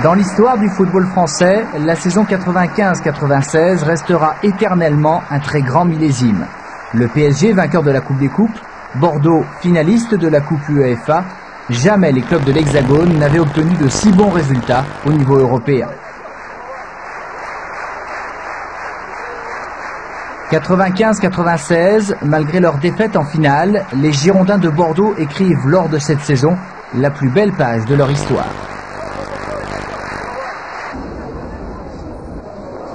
Dans l'histoire du football français, la saison 95-96 restera éternellement un très grand millésime. Le PSG, vainqueur de la Coupe des Coupes, Bordeaux, finaliste de la Coupe UEFA, jamais les clubs de l'Hexagone n'avaient obtenu de si bons résultats au niveau européen. 95-96, malgré leur défaite en finale, les Girondins de Bordeaux écrivent lors de cette saison la plus belle page de leur histoire.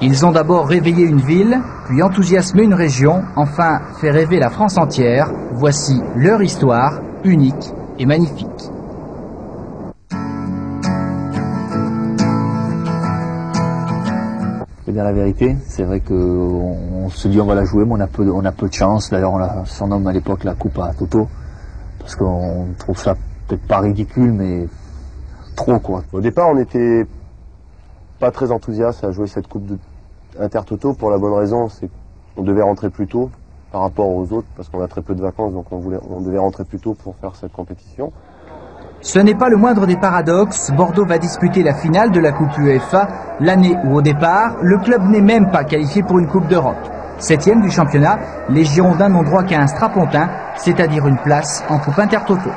Ils ont d'abord réveillé une ville, puis enthousiasmé une région, enfin fait rêver la France entière. Voici leur histoire, unique et magnifique. Je vais dire la vérité, c'est vrai qu'on se dit on va la jouer, mais on a peu de chance. D'ailleurs on la surnomme à l'époque la coupe à Toto, parce qu'on trouve ça peut-être pas ridicule, mais trop quoi. Au départ on n'était pas très enthousiaste à jouer cette coupe de Inter-Toto pour la bonne raison, c'est qu'on devait rentrer plus tôt par rapport aux autres, parce qu'on a très peu de vacances, donc on devait rentrer plus tôt pour faire cette compétition. Ce n'est pas le moindre des paradoxes. Bordeaux va disputer la finale de la Coupe UEFA l'année où, au départ, le club n'est même pas qualifié pour une Coupe d'Europe. 7e du championnat, les Girondins n'ont droit qu'à un strapontin, c'est-à-dire une place en Coupe Inter-Toto.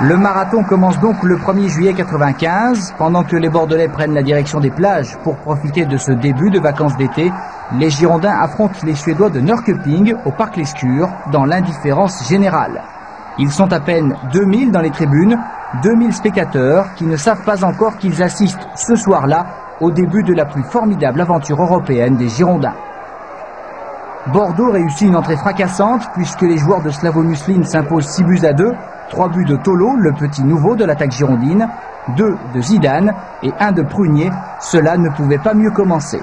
Le marathon commence donc le 1er juillet 95. Pendant que les Bordelais prennent la direction des plages pour profiter de ce début de vacances d'été, les Girondins affrontent les Suédois de Norrköping au Parc Lescure dans l'indifférence générale. Ils sont à peine 2000 dans les tribunes, 2000 spectateurs qui ne savent pas encore qu'ils assistent ce soir-là au début de la plus formidable aventure européenne des Girondins. Bordeaux réussit une entrée fracassante puisque les joueurs de Slavo Muslin s'imposent 6-2, 3 buts de Tolo, le petit nouveau de l'attaque girondine, 2 de Zidane et 1 de Prunier. Cela ne pouvait pas mieux commencer.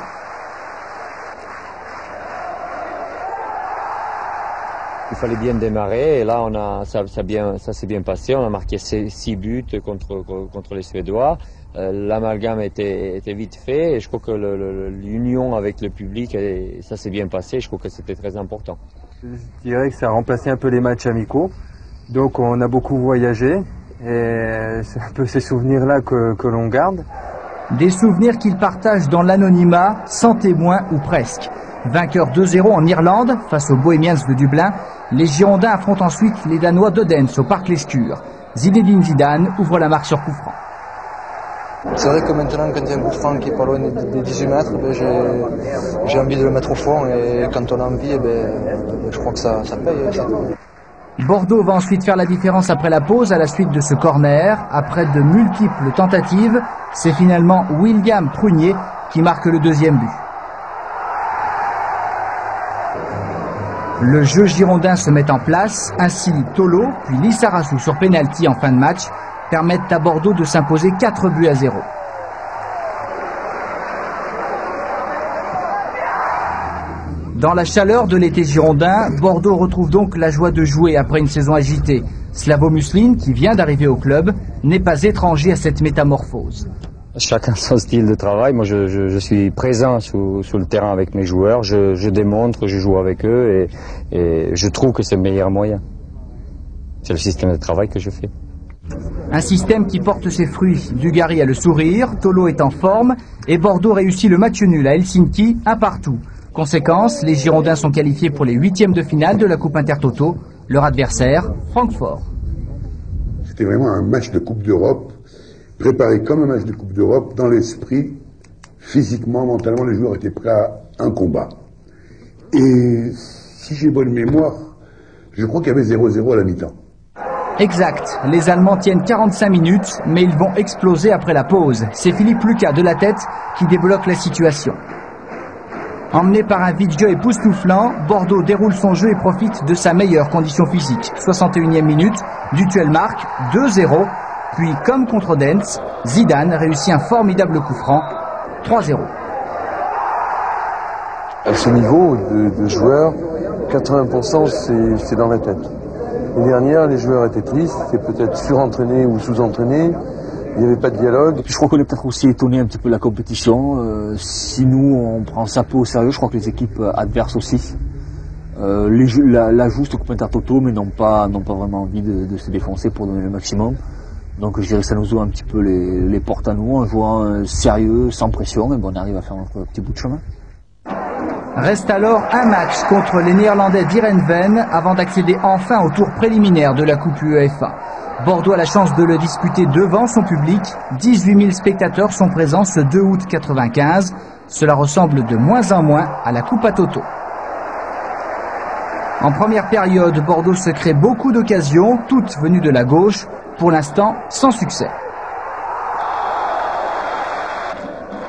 Il fallait bien démarrer et là ça s'est bien passé. On a marqué 6 buts contre les Suédois. L'amalgame était vite fait et je crois que l'union avec le public, ça s'est bien passé. Je crois que c'était très important. Je dirais que ça a remplacé un peu les matchs amicaux. Donc on a beaucoup voyagé et c'est un peu ces souvenirs-là que l'on garde. Des souvenirs qu'ils partagent dans l'anonymat, sans témoins ou presque. Vainqueurs 2-0 en Irlande face aux Bohemians de Dublin, les Girondins affrontent ensuite les Danois d'Odense au Parc Lescure. Zinedine Zidane ouvre la marque sur coup franc. C'est vrai que maintenant, quand il y a un coup franc qui est pas loin des 18 mètres, j'ai envie de le mettre au fond et quand on a envie, je crois que ça paye. Ça. Bordeaux va ensuite faire la différence après la pause à la suite de ce corner. Après de multiples tentatives, c'est finalement William Prunier qui marque le deuxième but. Le jeu girondin se met en place, ainsi Tolo, puis Lissarassou sur pénalty en fin de match, permettent à Bordeaux de s'imposer 4-0. Dans la chaleur de l'été girondin, Bordeaux retrouve donc la joie de jouer après une saison agitée. Slavo Muslin, qui vient d'arriver au club, n'est pas étranger à cette métamorphose. Chacun son style de travail. Moi, je suis présent sur le terrain avec mes joueurs. Je démontre, je joue avec eux et je trouve que c'est le meilleur moyen. C'est le système de travail que je fais. Un système qui porte ses fruits. Dugarry a le sourire, Tolo est en forme et Bordeaux réussit le match nul à Helsinki, 1-1. Conséquence, les Girondins sont qualifiés pour les 8e de finale de la Coupe Inter-Toto. Leur adversaire, Francfort. C'était vraiment un match de Coupe d'Europe, préparé comme un match de Coupe d'Europe, dans l'esprit, physiquement, mentalement, les joueurs étaient prêts à un combat. Et si j'ai bonne mémoire, je crois qu'il y avait 0-0 à la mi-temps. Exact. Les Allemands tiennent 45 minutes, mais ils vont exploser après la pause. C'est Philippe Lucas de la tête qui débloque la situation. Emmené par un vide jeu époustouflant, Bordeaux déroule son jeu et profite de sa meilleure condition physique. 61e minute, Dutuel marque 2-0. Puis, comme contre Odense, Zidane réussit un formidable coup franc, 3-0. À ce niveau de joueurs, 80% c'est dans la tête. L'année dernière, les joueurs étaient tristes, étaient peut-être surentraînés ou sous-entraînés. Il n'y avait pas de dialogue. Je crois qu'on est peut-être aussi étonné un petit peu de la compétition. Si nous, on prend ça peu au sérieux, je crois que les équipes adverses aussi. La jouent cette Coupe Inter-Toto, mais n'ont pas vraiment envie de se défoncer pour donner le maximum. Donc je dirais que ça nous ouvre un petit peu les portes à nous en jouant sérieux, sans pression, et bon, on arrive à faire notre petit bout de chemin. Reste alors un match contre les Néerlandais d'Heerenveen avant d'accéder enfin au tour préliminaire de la Coupe UEFA. Bordeaux a la chance de le disputer devant son public. 18 000 spectateurs sont présents ce 2 août 1995. Cela ressemble de moins en moins à la Coupe à Toto. En première période, Bordeaux se crée beaucoup d'occasions, toutes venues de la gauche, pour l'instant sans succès.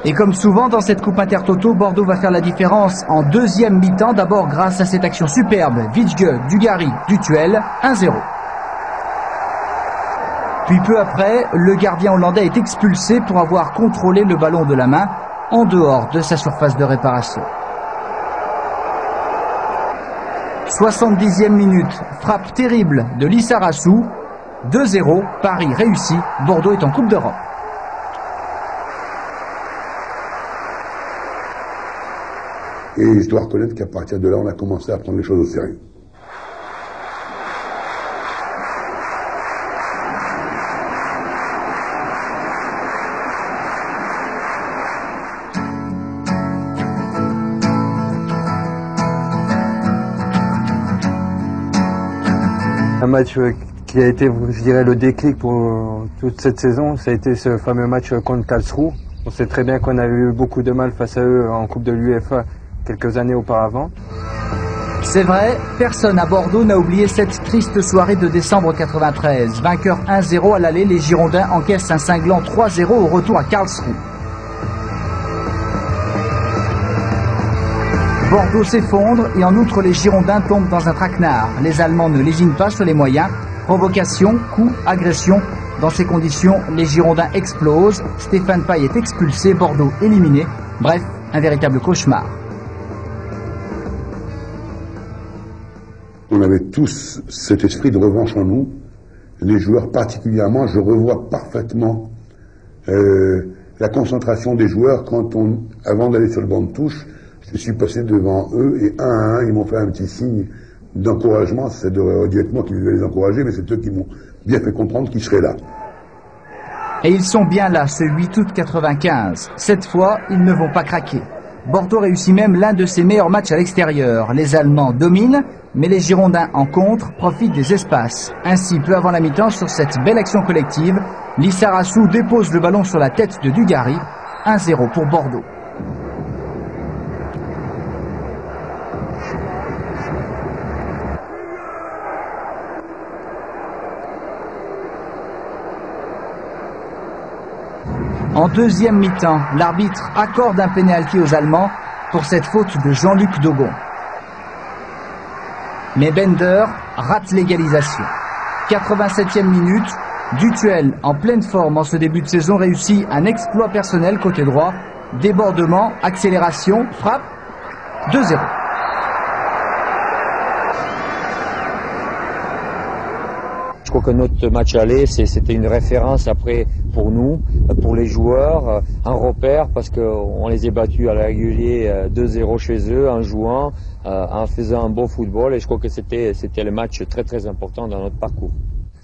Et comme souvent dans cette Coupe Intertoto, Bordeaux va faire la différence en deuxième mi-temps, d'abord grâce à cette action superbe, Wittge, Dugarry, Dutuel, 1-0. Puis peu après, le gardien hollandais est expulsé pour avoir contrôlé le ballon de la main en dehors de sa surface de réparation. 70e minute, frappe terrible de Lissarassou, 2-0, Paris réussi, Bordeaux est en Coupe d'Europe. Et je dois reconnaître qu'à partir de là, on a commencé à prendre les choses au sérieux. Un match qui a été, je dirais, le déclic pour toute cette saison, ça a été ce fameux match contre Karlsruhe. On sait très bien qu'on avait eu beaucoup de mal face à eux en Coupe de l'UEFA quelques années auparavant. C'est vrai, personne à Bordeaux n'a oublié cette triste soirée de décembre 93. Vainqueur 1-0 à l'aller, les Girondins encaissent un cinglant 3-0 au retour à Karlsruhe. Bordeaux s'effondre et en outre les Girondins tombent dans un traquenard. Les Allemands ne lésinent pas sur les moyens. Provocation, coup, agression. Dans ces conditions, les Girondins explosent. Stéphane Paille est expulsé, Bordeaux éliminé. Bref, un véritable cauchemar. On avait tous cet esprit de revanche en nous. Les joueurs particulièrement, je revois parfaitement la concentration des joueurs quand avant d'aller sur le banc de touche, je suis passé devant eux et un à un, ils m'ont fait un petit signe d'encouragement. Ça aurait dû être moi qui devais les encourager, mais c'est eux qui m'ont bien fait comprendre qu'ils seraient là. Et ils sont bien là ce 8 août 95. Cette fois, ils ne vont pas craquer. Bordeaux réussit même l'un de ses meilleurs matchs à l'extérieur. Les Allemands dominent, mais les Girondins en contre profitent des espaces. Ainsi, peu avant la mi-temps, sur cette belle action collective, Lissarassou dépose le ballon sur la tête de Dugarry. 1-0 pour Bordeaux. En deuxième mi-temps, l'arbitre accorde un pénalty aux Allemands pour cette faute de Jean-Luc Dogon. Mais Bender rate l'égalisation. 87e minute, Dutuel, en pleine forme en ce début de saison, réussit un exploit personnel côté droit. Débordement, accélération, frappe, 2-0. Je crois que notre match aller, c'était une référence après pour nous, pour les joueurs, un repère parce qu'on les a battus à la régulier 2-0 chez eux en jouant, en faisant un beau football et je crois que c'était le match très très important dans notre parcours.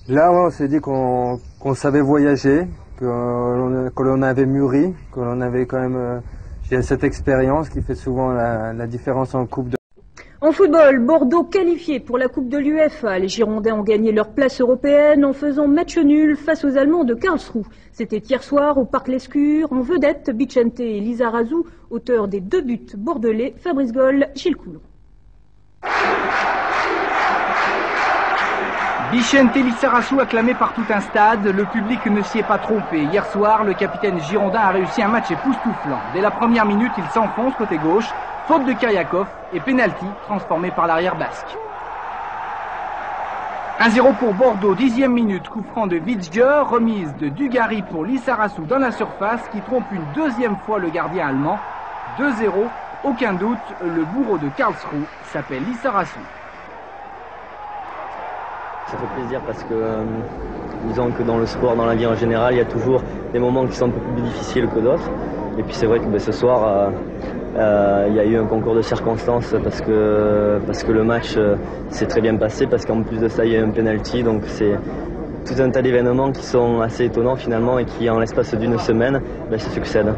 Là, on s'est dit qu'on savait voyager, que l'on avait mûri, que l'on avait quand même cette expérience qui fait souvent la différence en Coupe de... En football, Bordeaux qualifié pour la Coupe de l'UEFA. Les Girondins ont gagné leur place européenne en faisant match nul face aux Allemands de Karlsruhe. C'était hier soir au Parc Lescure, en vedette Vicente et Lissarassou, auteurs des 2 buts bordelais, Fabrice Goll, Gilles Coulon. Vicente Lissarassou acclamé par tout un stade, le public ne s'y est pas trompé. Hier soir, le capitaine girondin a réussi un match époustouflant. Dès la première minute, il s'enfonce côté gauche, faute de Kyriakov et pénalty transformé par l'arrière basque. 1-0 pour Bordeaux, 10e minute, coup franc de Wittge, remise de Dugarry pour Lissarassou dans la surface qui trompe une deuxième fois le gardien allemand. 2-0, aucun doute, le bourreau de Karlsruhe s'appelle Lissarassou. Ça fait plaisir parce que, disons que dans le sport, dans la vie en général, il y a toujours des moments qui sont un peu plus difficiles que d'autres. Et puis c'est vrai que ce soir, il y a eu un concours de circonstances parce que le match s'est très bien passé, parce qu'en plus de ça, il y a eu un penalty. Donc Tout un tas d'événements qui sont assez étonnants finalement et qui en l'espace d'une semaine se succèdent.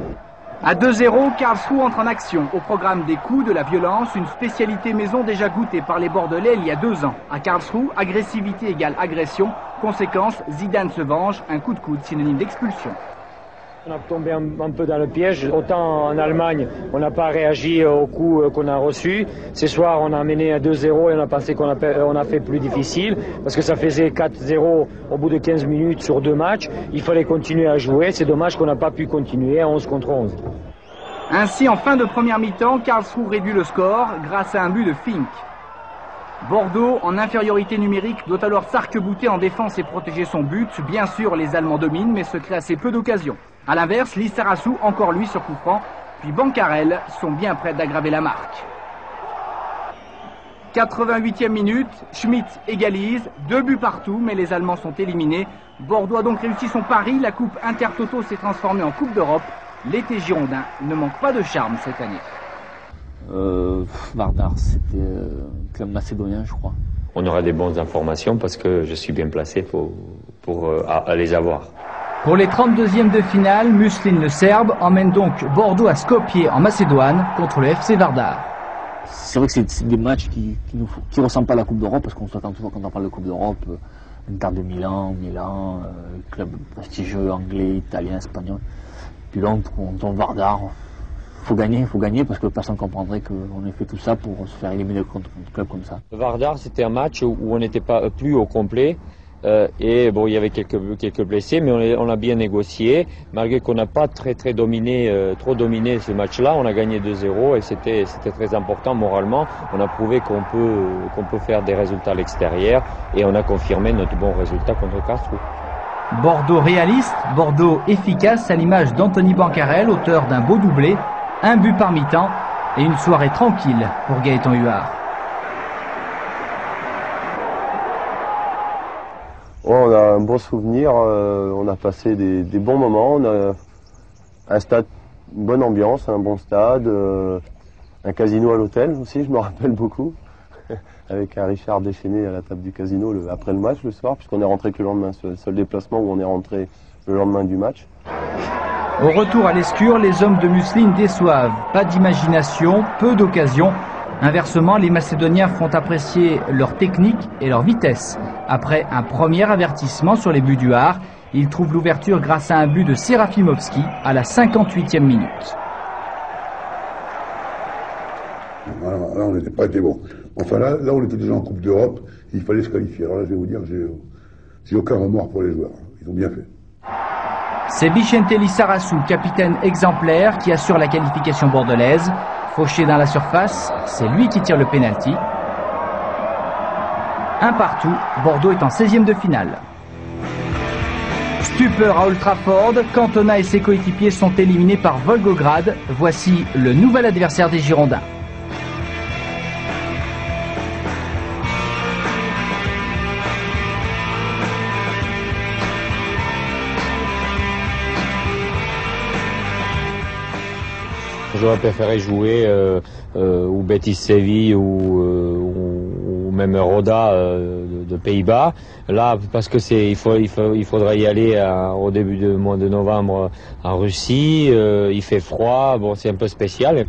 À 2-0, Karlsruhe entre en action. Au programme des coups, de la violence, une spécialité maison déjà goûtée par les Bordelais il y a 2 ans. À Karlsruhe, agressivité égale agression. Conséquence, Zidane se venge, un coup de coude synonyme d'expulsion. On a tombé un peu dans le piège. Autant en Allemagne, on n'a pas réagi au coup qu'on a reçu. Ce soir, on a mené à 2-0 et on a pensé qu'on a fait plus difficile parce que ça faisait 4-0 au bout de 15 minutes sur 2 matchs. Il fallait continuer à jouer. C'est dommage qu'on n'a pas pu continuer à 11 contre 11. Ainsi, en fin de première mi-temps, Karlsruhe réduit le score grâce à un but de Fink. Bordeaux, en infériorité numérique, doit alors s'arc-bouter en défense et protéger son but. Bien sûr, les Allemands dominent, mais se créent assez peu d'occasions. A l'inverse, Lissarassou, encore lui sur coup franc, puis Bancarel sont bien prêts d'aggraver la marque. 88e minute, Schmitt égalise, 2 buts partout, mais les Allemands sont éliminés. Bordeaux a donc réussi son pari, la coupe Intertoto s'est transformée en Coupe d'Europe. L'été girondin ne manque pas de charme cette année. Vardar, c'était un club macédonien, je crois. On aura des bonnes informations parce que je suis bien placé pour les avoir. Pour les 32e de finale, Muslin le Serbe emmène donc Bordeaux à Skopje en Macédoine contre le FC Vardar. C'est vrai que c'est des matchs qui ressemblent pas à la Coupe d'Europe parce qu'on s'attend toujours quand on parle de Coupe d'Europe, Inter de Milan, club prestigieux anglais, italien, espagnol. Puis là, on tombe Vardar. Faut gagner parce que personne ne comprendrait qu'on ait fait tout ça pour se faire éliminer contre un club comme ça. Vardar, c'était un match où on n'était pas plus au complet. Et bon, il y avait quelques blessés, mais on a bien négocié. Malgré qu'on n'a pas trop dominé ce match-là, on a gagné 2-0 et c'était très important moralement. On a prouvé qu'on peut faire des résultats à l'extérieur et on a confirmé notre bon résultat contre Karlsruhe. Bordeaux réaliste, Bordeaux efficace à l'image d'Anthony Bancarel, auteur d'un beau doublé, un but par mi-temps et une soirée tranquille pour Gaëtan Huard. On a un bon souvenir, on a passé des bons moments, on a un stade, une bonne ambiance, un bon stade, un casino à l'hôtel aussi, je me rappelle beaucoup, avec un Richard déchaîné à la table du casino après le match le soir, puisqu'on est rentré que le lendemain, c'est le seul déplacement où on est rentré le lendemain du match. Au retour à l'Escure, les hommes de Muslin déçoivent, pas d'imagination, peu d'occasions. Inversement, les Macédoniens font apprécier leur technique et leur vitesse. Après un premier avertissement sur les buts du Har, ils trouvent l'ouverture grâce à un but de Serafimovski à la 58e minute. Voilà, là, on n'était pas été bon. Enfin, là, on était déjà en Coupe d'Europe, il fallait se qualifier. Alors là, je vais vous dire, j'ai aucun remords pour les joueurs. Ils ont bien fait. C'est Vicente Lissarassou, capitaine exemplaire, qui assure la qualification bordelaise. Fauché dans la surface, c'est lui qui tire le pénalty. Un partout, Bordeaux est en 16e de finale. Stupeur à Old Trafford, Cantona et ses coéquipiers sont éliminés par Volgograd. Voici le nouvel adversaire des Girondins. J'aurais préféré jouer ou Betis Séville ou même Roda de Pays-Bas. Là, parce que il faudrait y aller au début du mois de novembre en Russie. Il fait froid, bon, c'est un peu spécial.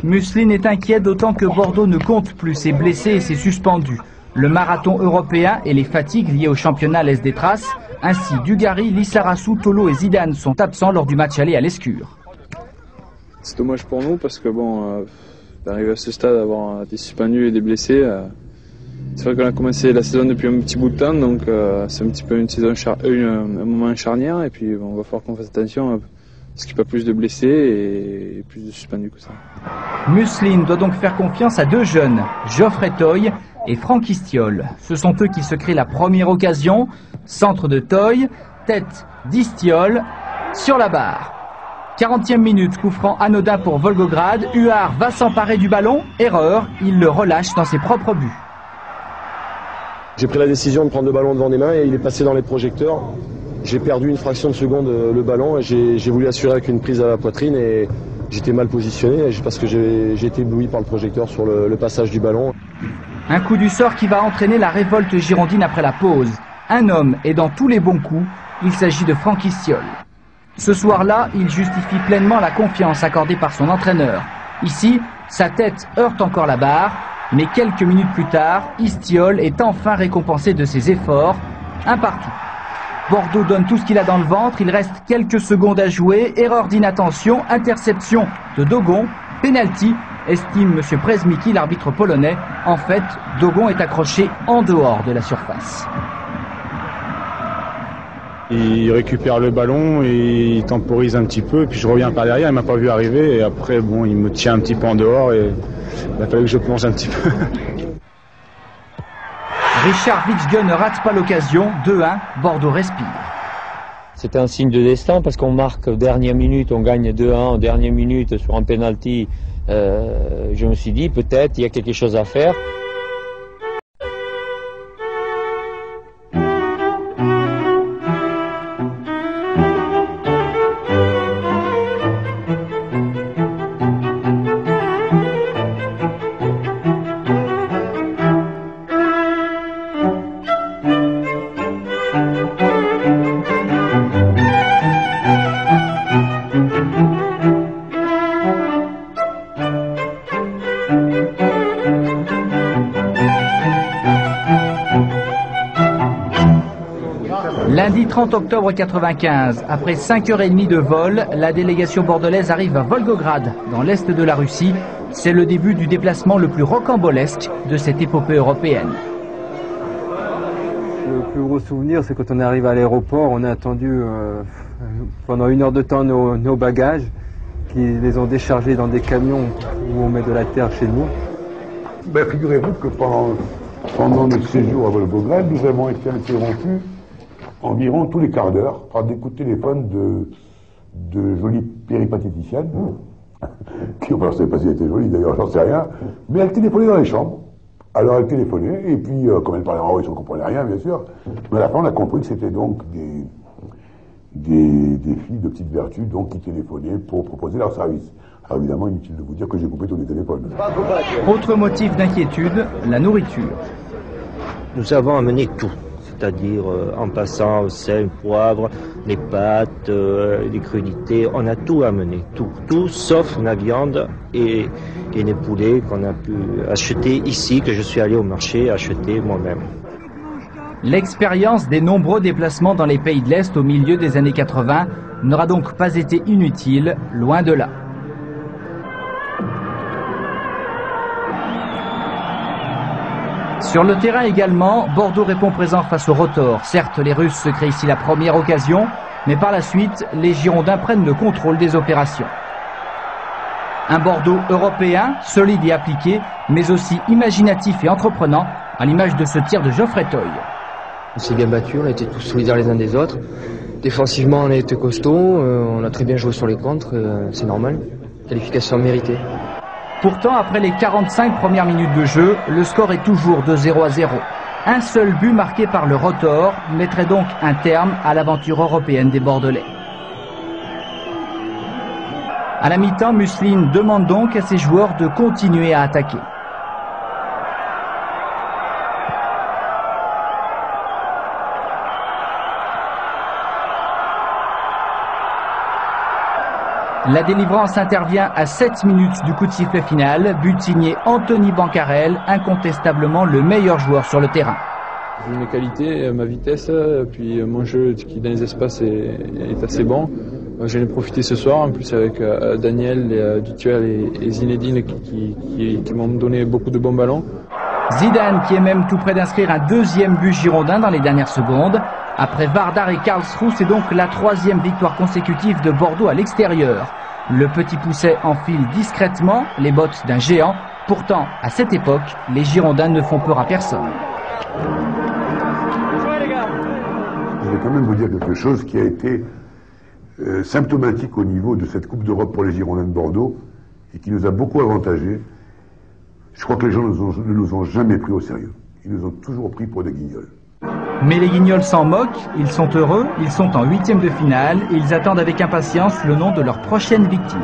Muslin est inquiet d'autant que Bordeaux ne compte plus ses blessés et ses suspendus. Le marathon européen et les fatigues liées au championnat laissent des traces. Ainsi, Dugarry, Lissarassou, Tolo et Zidane sont absents lors du match aller à l'Escure. C'est dommage pour nous parce que bon, d'arriver à ce stade, avoir des suspendus et des blessés, c'est vrai qu'on a commencé la saison depuis un petit bout de temps, donc c'est un petit peu un moment charnière et puis bon, on va falloir qu'on fasse attention parce qu'il n'y a pas plus de blessés et plus de suspendus que ça. Muslin doit donc faire confiance à 2 jeunes, Geoffrey Toye et Franck Istiol. Ce sont eux qui se créent la première occasion, centre de Toye, tête d'Istiol, sur la barre. 40e minute, coup franc anodin pour Volgograd. Huard va s'emparer du ballon. Erreur, il le relâche dans ses propres buts. J'ai pris la décision de prendre le ballon devant mes mains et il est passé dans les projecteurs. J'ai perdu une fraction de seconde le ballon et j'ai voulu assurer avec une prise à la poitrine et j'étais mal positionné parce que j'ai été ébloui par le projecteur sur le passage du ballon. Un coup du sort qui va entraîner la révolte girondine après la pause. Un homme est dans tous les bons coups, il s'agit de Franck Istiol. Ce soir-là, il justifie pleinement la confiance accordée par son entraîneur. Ici, sa tête heurte encore la barre, mais quelques minutes plus tard, Istiol est enfin récompensé de ses efforts, un partout. Bordeaux donne tout ce qu'il a dans le ventre, il reste quelques secondes à jouer, erreur d'inattention, interception de Dogon, penalty, estime M. Przemycki, l'arbitre polonais. En fait, Dogon est accroché en dehors de la surface. Il récupère le ballon et il temporise un petit peu, puis je reviens par derrière, il m'a pas vu arriver, et après bon, il me tient un petit peu en dehors et il a fallu que je plonge un petit peu. Richard Witschge ne rate pas l'occasion, 2-1, Bordeaux respire. C'était un signe de destin parce qu'on marque dernière minute, on gagne 2-1 en dernière minute sur un penalty. Je me suis dit peut-être il y a quelque chose à faire. Lundi 30 octobre 1995, après 5h30 de vol, la délégation bordelaise arrive à Volgograd, dans l'est de la Russie. C'est le début du déplacement le plus rocambolesque de cette épopée européenne. Le plus gros souvenir, c'est quand on arrive à l'aéroport, on a attendu pendant 1 heure de temps nos bagages, qui les ont déchargés dans des camions où on met de la terre chez nous. Ben, figurez-vous que pendant notre séjour à Volgograd, nous avons été interrompus environ tous les quarts d'heure par des coups de téléphone de jolies péripatéticiennes, qui, enfin, je ne sais pas si elle était jolie d'ailleurs, j'en sais rien, mais elle téléphonait dans les chambres. Alors elle téléphonait, et puis comme elle parlait en russe, on ne comprenait rien bien sûr, mais à la fin on a compris que c'était donc des filles de petite vertu donc, qui téléphonaient pour proposer leur service. Alors évidemment, inutile de vous dire que j'ai coupé tous les téléphones. Autre motif d'inquiétude, la nourriture. Nous avons amené tout. C'est-à-dire en passant au sel, poivre, les pâtes, les crudités, on a tout amené, tout sauf la viande et les poulets qu'on a pu acheter ici, que je suis allé au marché acheter moi-même. L'expérience des nombreux déplacements dans les pays de l'Est au milieu des années 80 n'aura donc pas été inutile, loin de là. Sur le terrain également, Bordeaux répond présent face au Rotor. Certes, les Russes se créent ici la première occasion, mais par la suite, les Girondins prennent le contrôle des opérations. Un Bordeaux européen, solide et appliqué, mais aussi imaginatif et entreprenant, à l'image de ce tir de Geoffrey Toye. On s'est bien battu, on a été tous solidaires les uns des autres. Défensivement, on a été costaud, on a très bien joué sur les contres, c'est normal. Qualification méritée. Pourtant, après les 45 premières minutes de jeu, le score est toujours de 0-0. Un seul but marqué par le Rotor mettrait donc un terme à l'aventure européenne des Bordelais. À la mi-temps, Musseline demande donc à ses joueurs de continuer à attaquer. La délivrance intervient à 7 minutes du coup de sifflet final, but signé Anthony Bancarel, incontestablement le meilleur joueur sur le terrain. J'ai mes qualités, ma vitesse, puis mon jeu qui dans les espaces est assez bon. J'en ai profité ce soir, en plus avec Daniel, Dutuel et Zinedine qui m'ont donné beaucoup de bons ballons. Zidane qui est même tout près d'inscrire un deuxième but girondin dans les dernières secondes. Après Vardar et Karlsruhe, c'est donc la 3e victoire consécutive de Bordeaux à l'extérieur. Le Petit Pousset enfile discrètement les bottes d'un géant. Pourtant, à cette époque, les Girondins ne font peur à personne. Je vais quand même vous dire quelque chose qui a été symptomatique au niveau de cette Coupe d'Europe pour les Girondins de Bordeaux et qui nous a beaucoup avantagés. Je crois que les gens ne nous ont jamais pris au sérieux. Ils nous ont toujours pris pour des guignols. Mais les Guignols s'en moquent, ils sont heureux, ils sont en 8e de finale et ils attendent avec impatience le nom de leur prochaine victime.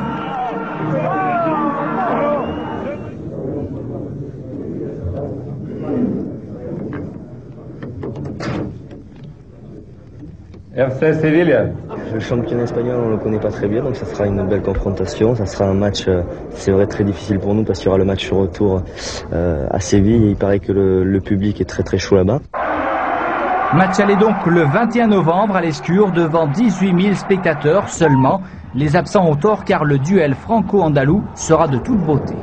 FC Sevilla. Le championnat espagnol, on ne le connaît pas très bien, donc ça sera une belle confrontation. Ça sera un match, c'est vrai, très difficile pour nous parce qu'il y aura le match retour à Séville et il paraît que le public est très très chaud là-bas. Match aller donc le 21 novembre à l'Escure devant 18 000 spectateurs seulement. Les absents ont tort car le duel franco-andalou sera de toute beauté.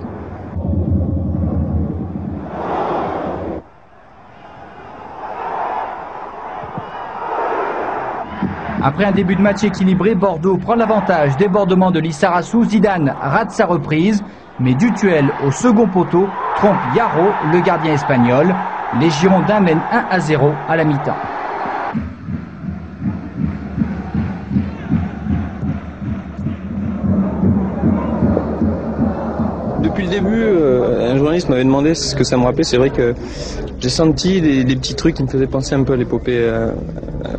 Après un début de match équilibré, Bordeaux prend l'avantage. Débordement de Lissarassou, Zidane rate sa reprise, mais Dutuel au second poteau trompe Yarro, le gardien espagnol. Les Girondins mènent 1-0 à la mi-temps. Depuis le début, un journaliste m'avait demandé ce que ça me rappelait. C'est vrai que j'ai senti des petits trucs qui me faisaient penser un peu à l'épopée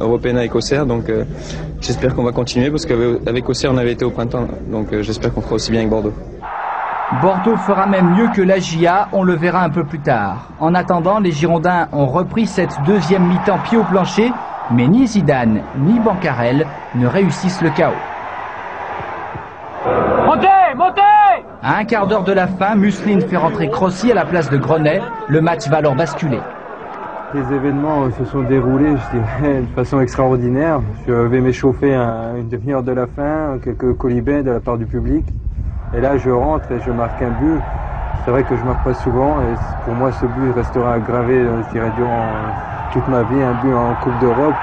européenne avec Auxerre. Donc j'espère qu'on va continuer parce qu'avec Auxerre on avait été au printemps. Donc j'espère qu'on fera aussi bien avec Bordeaux. Bordeaux fera même mieux que la GIA, on le verra un peu plus tard. En attendant, les Girondins ont repris cette deuxième mi-temps pied au plancher, mais ni Zidane ni Bancarel ne réussissent le chaos. Montez, montez! À un quart d'heure de la fin, Musseline fait rentrer Crossi à la place de Grenet. Le match va alors basculer. Les événements se sont déroulés, je dirais, de façon extraordinaire. Je vais m'échauffer à une demi-heure de la fin, quelques colibets de la part du public. Et là, je rentre et je marque un but. C'est vrai que je ne marque pas souvent et pour moi, ce but restera gravé, je dirais, durant toute ma vie, un but en Coupe d'Europe.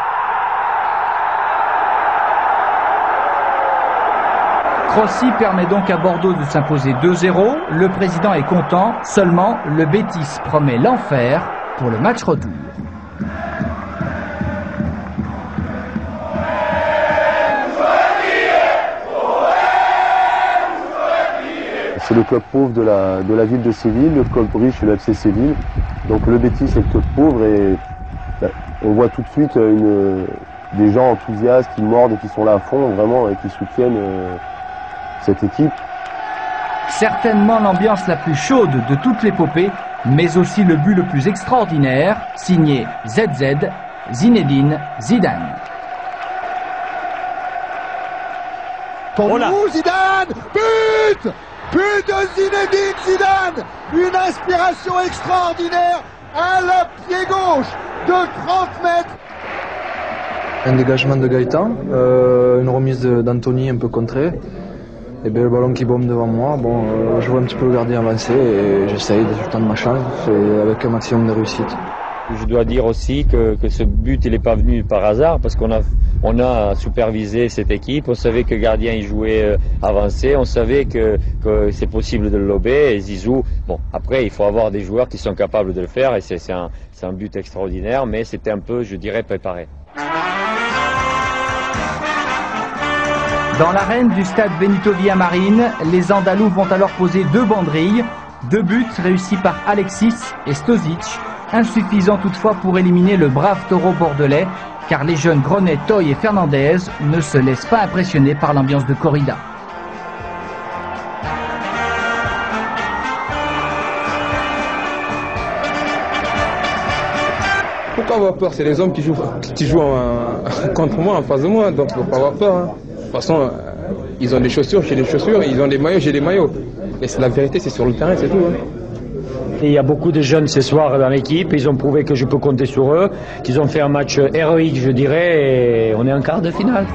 Crossi permet donc à Bordeaux de s'imposer 2-0. Le président est content, seulement le Betis promet l'enfer pour le match retour. C'est le club pauvre de la ville de Séville, le club riche c'est le FC Séville. Donc le Betis c'est le club pauvre et on voit tout de suite des gens enthousiastes qui mordent et qui sont là à fond vraiment et qui soutiennent cette équipe. Certainement l'ambiance la plus chaude de toute l'épopée, mais aussi le but le plus extraordinaire, signé ZZ, Zinedine Zidane. Pour nous, Zidane, but de Zinedine Zidane, une inspiration extraordinaire à la pied gauche de 30 mètres. Un dégagement de Gaëtan, une remise d'Anthony un peu contrée. Et bien le ballon qui bombe devant moi, je vois un petit peu le gardien avancer et j'essaye de temps de ma chance et avec un maximum de réussite. Je dois dire aussi que ce but il n'est pas venu par hasard parce qu'on a supervisé cette équipe, on savait que le gardien il jouait avancé, on savait que c'est possible de le lober et Zizou, bon après il faut avoir des joueurs qui sont capables de le faire et c'est un but extraordinaire mais c'était un peu je dirais préparé. Dans l'arène du stade Benito Villamarín, les Andalous vont alors poser 2 banderilles, 2 buts réussis par Alexis et Stosic, insuffisant toutefois pour éliminer le brave taureau bordelais, car les jeunes Grenet, Toye et Fernandez ne se laissent pas impressionner par l'ambiance de corrida. Pourquoi avoir peur? C'est les hommes qui jouent contre moi, en face de moi, donc il ne faut pas avoir peur. Hein. De toute façon, ils ont des chaussures, j'ai des chaussures, ils ont des maillots, j'ai des maillots. Et la vérité, c'est sur le terrain, c'est tout. Hein. Et il y a beaucoup de jeunes ce soir dans l'équipe, ils ont prouvé que je peux compter sur eux, qu'ils ont fait un match héroïque, je dirais, et on est en quart de finale.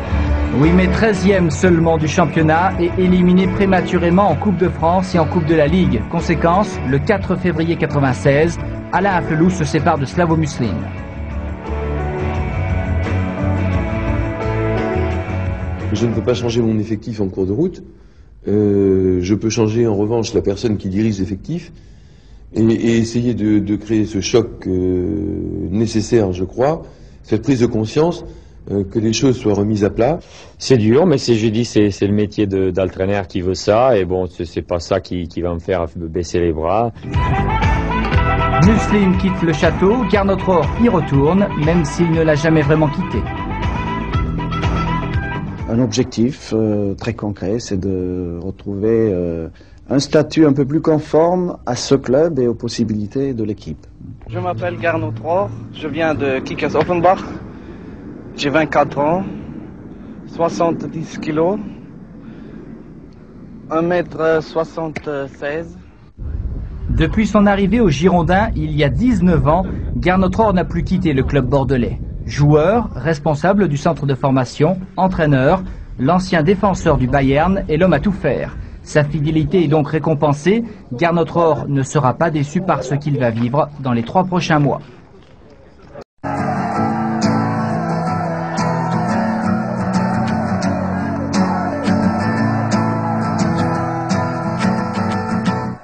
Oui, mais 13e seulement du championnat et éliminé prématurément en Coupe de France et en Coupe de la Ligue. Conséquence, le 4 février 1996, Alain Afflelou se sépare de Slavo Musseline. Je ne peux pas changer mon effectif en cours de route. Je peux changer en revanche la personne qui dirige l'effectif et essayer de créer ce choc nécessaire, je crois, cette prise de conscience que les choses soient remises à plat. C'est dur, mais c'est le métier d'entraîneur qui veut ça, et bon, c'est pas ça qui va me faire baisser les bras. Musseline quitte le château, Garnotror y retourne, même s'il ne l'a jamais vraiment quitté. Un objectif très concret, c'est de retrouver un statut un peu plus conforme à ce club et aux possibilités de l'équipe. Je m'appelle Garnotror, je viens de Kickers Offenbach. J'ai 24 ans, 70 kilos, 1m76. Depuis son arrivée au Girondins, il y a 19 ans, Gernot Rohr n'a plus quitté le club bordelais. Joueur, responsable du centre de formation, entraîneur, l'ancien défenseur du Bayern est l'homme à tout faire. Sa fidélité est donc récompensée. Gernot Rohr ne sera pas déçu par ce qu'il va vivre dans les 3 prochains mois.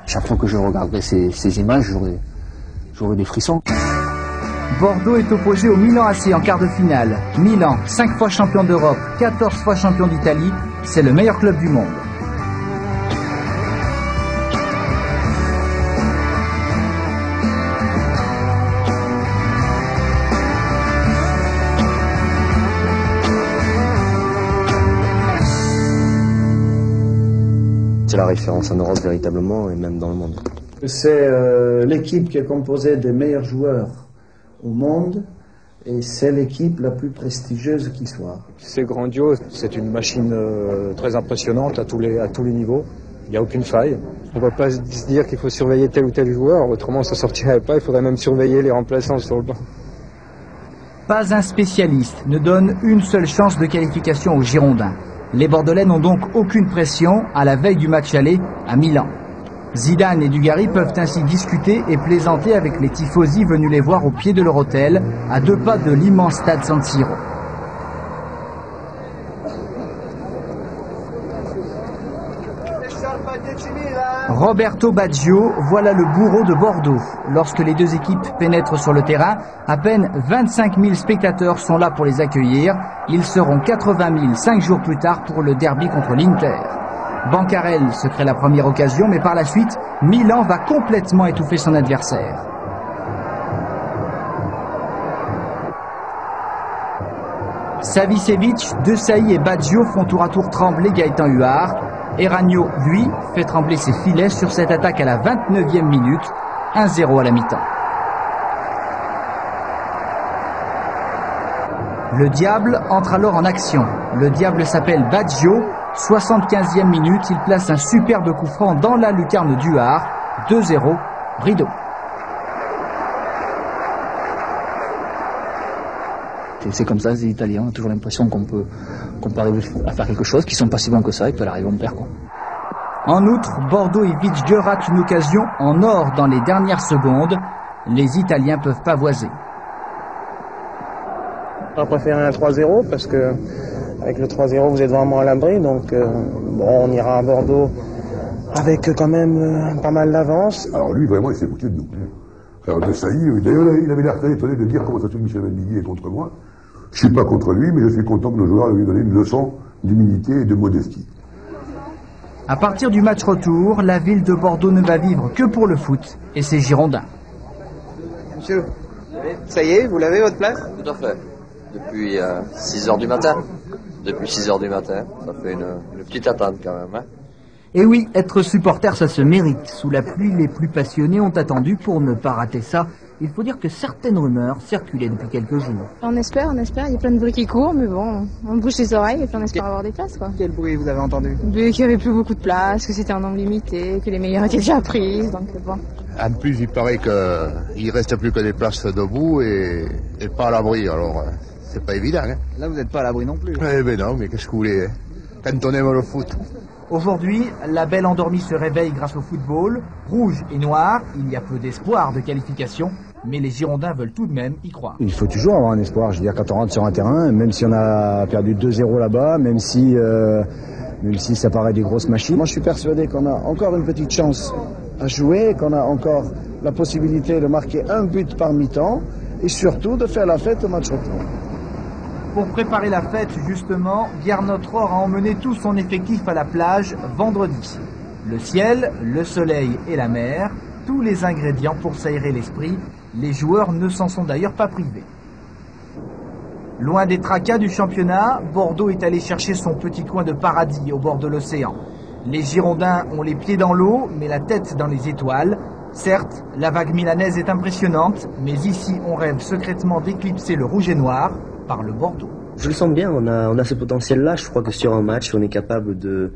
Chaque fois que je regarderai ces images, j'aurai des frissons. Bordeaux est opposé au Milan AC en quart de finale. Milan, 5 fois champion d'Europe, 14 fois champion d'Italie, c'est le meilleur club du monde. C'est la référence en Europe véritablement et même dans le monde. C'est l'équipe qui est composée des meilleurs joueurs au monde et c'est l'équipe la plus prestigieuse qui soit. C'est grandiose, c'est une machine très impressionnante à tous les niveaux. Il n'y a aucune faille. On ne va pas se dire qu'il faut surveiller tel ou tel joueur, autrement ça ne sortirait pas, il faudrait même surveiller les remplaçants sur le banc. Pas un spécialiste ne donne une seule chance de qualification aux Girondins. Les Bordelais n'ont donc aucune pression à la veille du match aller à Milan. Zidane et Dugarry peuvent ainsi discuter et plaisanter avec les tifosi venus les voir au pied de leur hôtel, à 2 pas de l'immense stade San Siro. Roberto Baggio, voilà le bourreau de Bordeaux. Lorsque les deux équipes pénètrent sur le terrain, à peine 25 000 spectateurs sont là pour les accueillir. Ils seront 80 000 5 jours plus tard pour le derby contre l'Inter. Bancarel se crée la première occasion, mais par la suite, Milan va complètement étouffer son adversaire. Savicevic, Desailly et Baggio font tour à tour trembler Gaëtan Huard. Eragno, lui, fait trembler ses filets sur cette attaque à la 29e minute, 1-0 à la mi-temps. Le Diable entre alors en action. Le Diable s'appelle Baggio. 75e minute, il place un superbe coup franc dans la lucarne d'Huard. 2-0, rideau. C'est comme ça, les Italiens, on a toujours l'impression qu'on peut arriver à faire quelque chose, qu'ils sont pas si bons que ça, et puis à l'arrivée on perd quoi. En outre, Bordeaux et Vitge ratent une occasion en or dans les dernières secondes. Les Italiens peuvent pavoiser. On préfère un 3-0 parce que avec le 3-0 vous êtes vraiment à l'abri, donc bon, on ira à Bordeaux avec quand même pas mal d'avance. Alors lui vraiment il s'est foutu de nous. Alors Desailly, d'ailleurs il avait l'air très étonné de dire comment ça se fait que Michel Bendigui est contre moi. Je suis pas contre lui, mais je suis content que nos joueurs lui donnent une leçon d'humilité et de modestie. À partir du match retour, la ville de Bordeaux ne va vivre que pour le foot et ses Girondins. Monsieur, ça y est, vous l'avez votre place? Tout à fait. Depuis 6h du matin. Depuis 6h du matin. Ça fait une petite attente quand même. Hein. Et oui, être supporter, ça se mérite. Sous la pluie, les plus passionnés ont attendu pour ne pas rater ça. Il faut dire que certaines rumeurs circulaient depuis quelques jours. On espère, il y a plein de bruits qui courent, mais bon, on bouge les oreilles et puis on espère avoir des places, quoi. Quel bruit vous avez entendu? Qu'il n'y avait plus beaucoup de places, que c'était un nombre limité, que les meilleures étaient déjà prises, donc bon. En plus, il paraît qu'il reste plus que des places debout et pas à l'abri, alors c'est pas évident. Hein. Là, vous n'êtes pas à l'abri non plus. Eh ben non, mais qu'est-ce que vous voulez, hein. Quand on aime le foot. Aujourd'hui, la belle endormie se réveille grâce au football. Rouge et noir, il y a peu d'espoir de qualification, mais les Girondins veulent tout de même y croire. Il faut toujours avoir un espoir, je veux dire, quand on rentre sur un terrain, même si on a perdu 2-0 là-bas, même si ça paraît des grosses machines. Moi, je suis persuadé qu'on a encore une petite chance à jouer, qu'on a encore la possibilité de marquer un but par mi-temps et surtout de faire la fête au match retour. Pour préparer la fête, justement, Gernot Rohr a emmené tout son effectif à la plage vendredi. Le ciel, le soleil et la mer, tous les ingrédients pour s'aérer l'esprit. Les joueurs ne s'en sont d'ailleurs pas privés. Loin des tracas du championnat, Bordeaux est allé chercher son petit coin de paradis au bord de l'océan. Les Girondins ont les pieds dans l'eau, mais la tête dans les étoiles. Certes, la vague milanaise est impressionnante, mais ici on rêve secrètement d'éclipser le rouge et noir par le Bordeaux. Je le sens bien, on a ce potentiel-là. Je crois que sur un match, on est capable de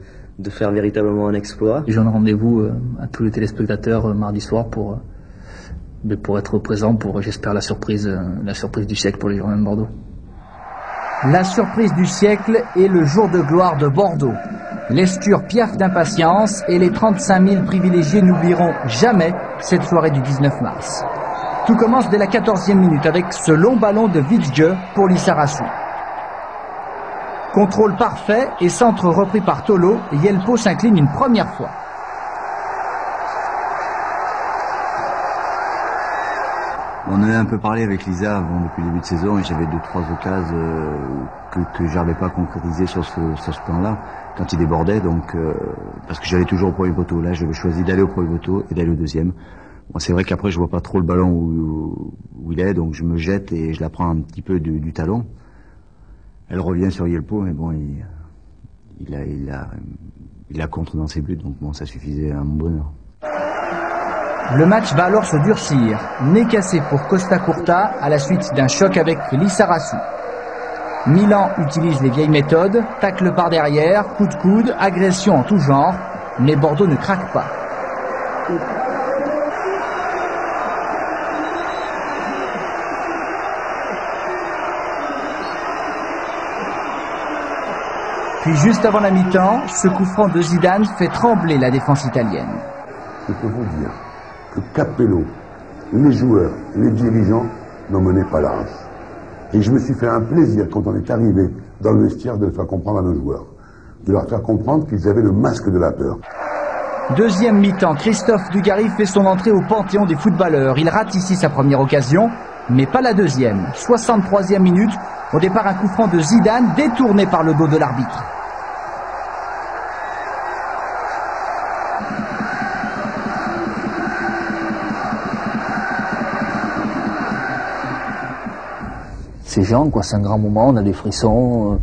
faire véritablement un exploit. Je donne rendez-vous à tous les téléspectateurs mardi soir pour être présent pour, j'espère, la surprise du siècle pour les Girondins de Bordeaux. La surprise du siècle est le jour de gloire de Bordeaux. L'Estur piaffe d'impatience et les 35 000 privilégiés n'oublieront jamais cette soirée du 19 mars. Tout commence dès la 14e minute avec ce long ballon de Vitzge pour Lissarassou. Contrôle parfait et centre repris par Tolo, Yelpo s'incline une première fois. On en a un peu parlé avec Lisa depuis le début de saison et j'avais 2-3 occasions que j'arrivais pas à concrétiser sur ce plan-là quand il débordait, donc parce que j'allais toujours au premier poteau. Là, j'avais choisi d'aller au premier poteau et d'aller au deuxième. Bon, c'est vrai qu'après, je vois pas trop le ballon où il est, donc je me jette et je la prends un petit peu du talon. Elle revient sur Yelpo, mais bon, il a contre dans ses buts, donc bon, ça suffisait à mon bonheur. Le match va alors se durcir. Nez cassé pour Costa Curta à la suite d'un choc avec Lissarassou. Milan utilise les vieilles méthodes, tacle par derrière, coup de coude, agression en tout genre, mais Bordeaux ne craque pas. Puis juste avant la mi-temps, ce coup franc de Zidane fait trembler la défense italienne. Je peux vous dire que Capello, les joueurs, les dirigeants n'en menaient pas large. Et je me suis fait un plaisir quand on est arrivé dans le vestiaire de le faire comprendre à nos joueurs. De leur faire comprendre qu'ils avaient le masque de la peur. Deuxième mi-temps, Christophe Dugarry fait son entrée au panthéon des footballeurs. Il rate ici sa première occasion, mais pas la deuxième. 63e minute, au départ un coup franc de Zidane détourné par le dos de l'arbitre. C'est géant, quoi. C'est un grand moment, on a des frissons,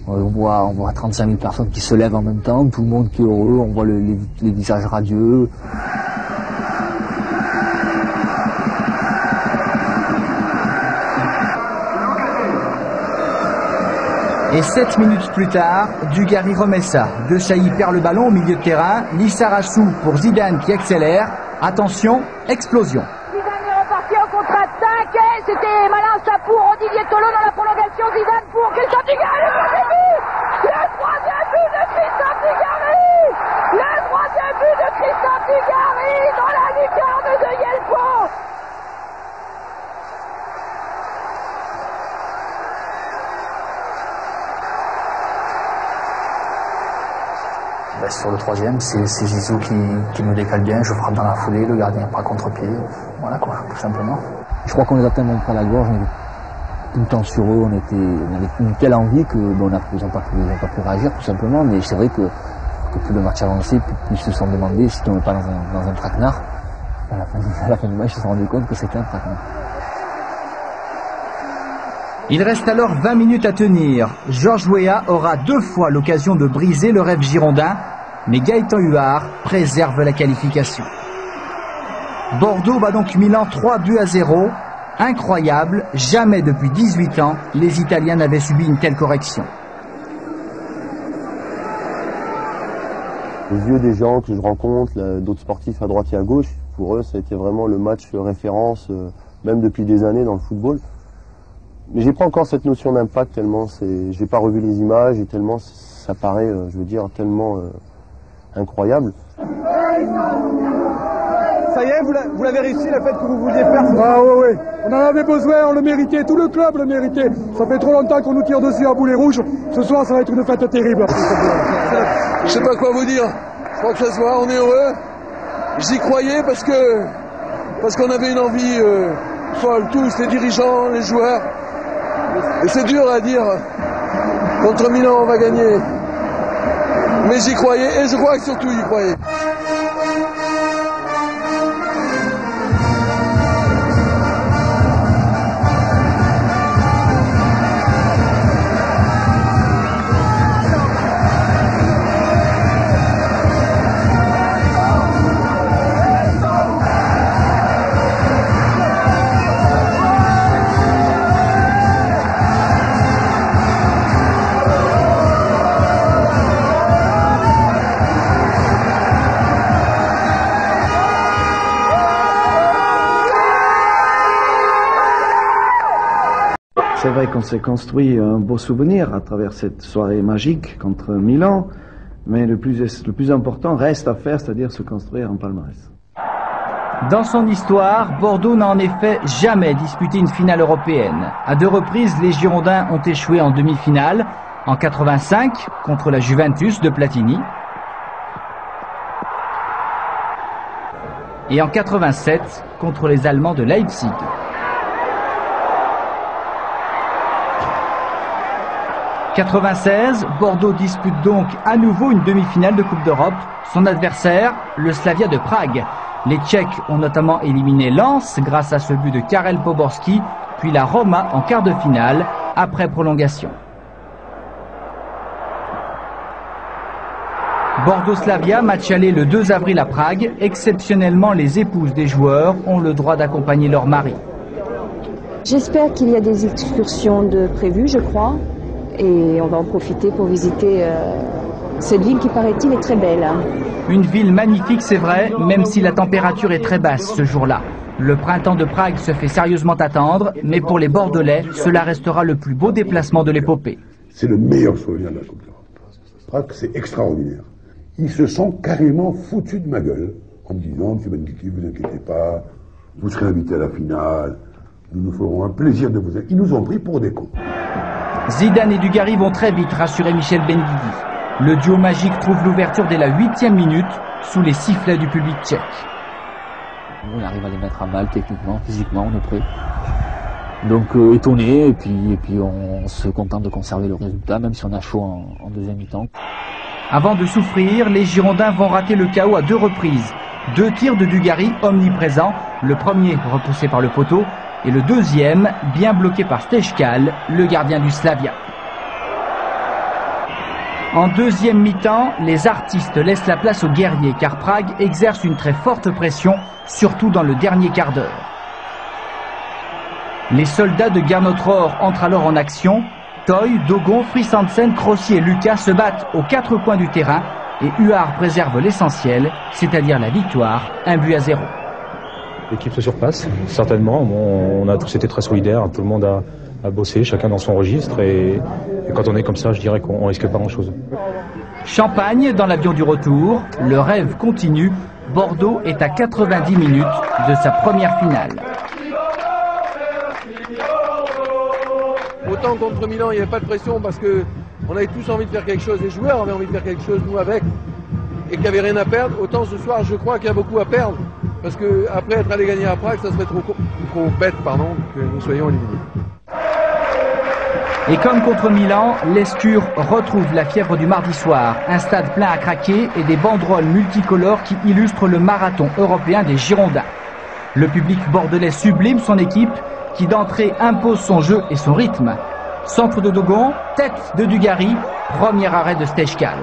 on voit 35 000 personnes qui se lèvent en même temps, tout le monde qui est heureux, on voit les visages radieux. Et 7 minutes plus tard, Dugarry remet ça. De Sailly perd le ballon au milieu de terrain, Lissarassou pour Zidane qui accélère. Attention, explosion. Zidane est reparti en contre-attaque et c'était malin ça pour Olivier Tolo dans la prolongation. Zidane pour Christophe Dugarry, le troisième but de Christophe Dugarry. Le troisième but de Christophe Dugarry dans la lucarne de Yelpo. Sur le troisième, c'est Zizou qui nous décale bien, je frappe dans la foulée, le gardien pas contre-pied, voilà quoi, tout simplement. Je crois qu'on les a tellement pris à la gorge, on était tout le temps sur eux, on avait une telle envie que ils n'ont pas pu réagir tout simplement, mais c'est vrai que plus le match avançait, plus ils se sont demandé si on n'est pas dans un traquenard. À la fin du match, ils se sont rendus compte que c'était un traquenard. Il reste alors 20 minutes à tenir. Georges Weah aura 2 fois l'occasion de briser le rêve girondin, mais Gaëtan Huard préserve la qualification. Bordeaux bat donc Milan 3-0. Incroyable, jamais depuis 18 ans, les Italiens n'avaient subi une telle correction. Les yeux des gens que je rencontre, d'autres sportifs à droite et à gauche, pour eux, ça a été vraiment le match référence, même depuis des années dans le football. Mais j'ai pas encore cette notion d'impact tellement j'ai pas revu les images et tellement ça paraît, je veux dire, tellement incroyable. Ça y est, vous l'avez réussi, la fête que vous vouliez faire. Ah ouais, on en avait besoin, on le méritait, tout le club le méritait. Ça fait trop longtemps qu'on nous tire dessus à boulet rouge. Ce soir, ça va être une fête terrible. Je sais pas quoi vous dire. Je crois que ça se voit, on est heureux. J'y croyais parce qu'on avait une envie folle, tous, les dirigeants, les joueurs. Et c'est dur à dire, contre Milan on va gagner. Mais j'y croyais et je crois que surtout j'y croyais. C'est vrai qu'on s'est construit un beau souvenir à travers cette soirée magique contre Milan, mais le plus important reste à faire, c'est-à-dire se construire un palmarès. Dans son histoire, Bordeaux n'a en effet jamais disputé une finale européenne. À 2 reprises, les Girondins ont échoué en demi-finale, en 85 contre la Juventus de Platini et en 87 contre les Allemands de Leipzig. « 96, Bordeaux dispute donc à nouveau une demi-finale de Coupe d'Europe. Son adversaire, le Slavia de Prague. Les Tchèques ont notamment éliminé Lens grâce à ce but de Karel Poborský, puis la Roma en quart de finale après prolongation. Bordeaux-Slavia, match aller le 2 avril à Prague. Exceptionnellement, les épouses des joueurs ont le droit d'accompagner leur mari. J'espère qu'il y a des excursions de prévues, je crois. Et on va en profiter pour visiter cette ville qui, paraît-il, est très belle. Une ville magnifique, c'est vrai, même si la température est très basse ce jour-là. Le printemps de Prague se fait sérieusement attendre, mais pour les Bordelais, cela restera le plus beau déplacement de l'épopée. C'est le meilleur souvenir de la Coupe d'Europe. Prague, c'est extraordinaire. Ils se sont carrément foutus de ma gueule en me disant, M. Benguigui, vous inquiétez pas, vous serez invité à la finale, nous nous ferons un plaisir de vous... Ils nous ont pris pour des cons. Zidane et Dugarry vont très vite rassurer Michel Benguigui. Le duo magique trouve l'ouverture dès la 8e minute sous les sifflets du public tchèque. On arrive à les mettre à mal techniquement, physiquement, on est prêt. Donc étonné, et puis on se contente de conserver le résultat, même si on a chaud en deuxième mi-temps. Avant de souffrir, les Girondins vont rater le KO à 2 reprises. 2 tirs de Dugarry omniprésents, le premier repoussé par le poteau, et le deuxième bien bloqué par Stejskal, le gardien du Slavia. En deuxième mi-temps, les artistes laissent la place aux guerriers car Prague exerce une très forte pression, surtout dans le dernier quart d'heure. Les soldats de Gernot entrent alors en action. Toy, Dogon, Frisansen, Crossi et Lucas se battent aux 4 coins du terrain et Huard préserve l'essentiel, c'est-à-dire la victoire, 1-0. L'équipe se surpasse, certainement. On a tous été très solidaires, tout le monde a bossé, chacun dans son registre. Et quand on est comme ça, je dirais qu'on risque pas grand-chose. Champagne dans l'avion du retour, le rêve continue. Bordeaux est à 90 minutes de sa première finale. Autant contre Milan, il n'y avait pas de pression parce qu'on avait tous envie de faire quelque chose. Les joueurs avaient envie de faire quelque chose, nous avec, et qu'il n'y avait rien à perdre. Autant ce soir, je crois qu'il y a beaucoup à perdre. Parce qu'après être allé gagner à Prague, ça serait trop bête que nous soyons éliminés. Et comme contre Milan, l'Escure retrouve la fièvre du mardi soir. Un stade plein à craquer et des banderoles multicolores qui illustrent le marathon européen des Girondins. Le public bordelais sublime son équipe qui d'entrée impose son jeu et son rythme. Centre de Dogon, tête de Dugarry, premier arrêt de Stejskal.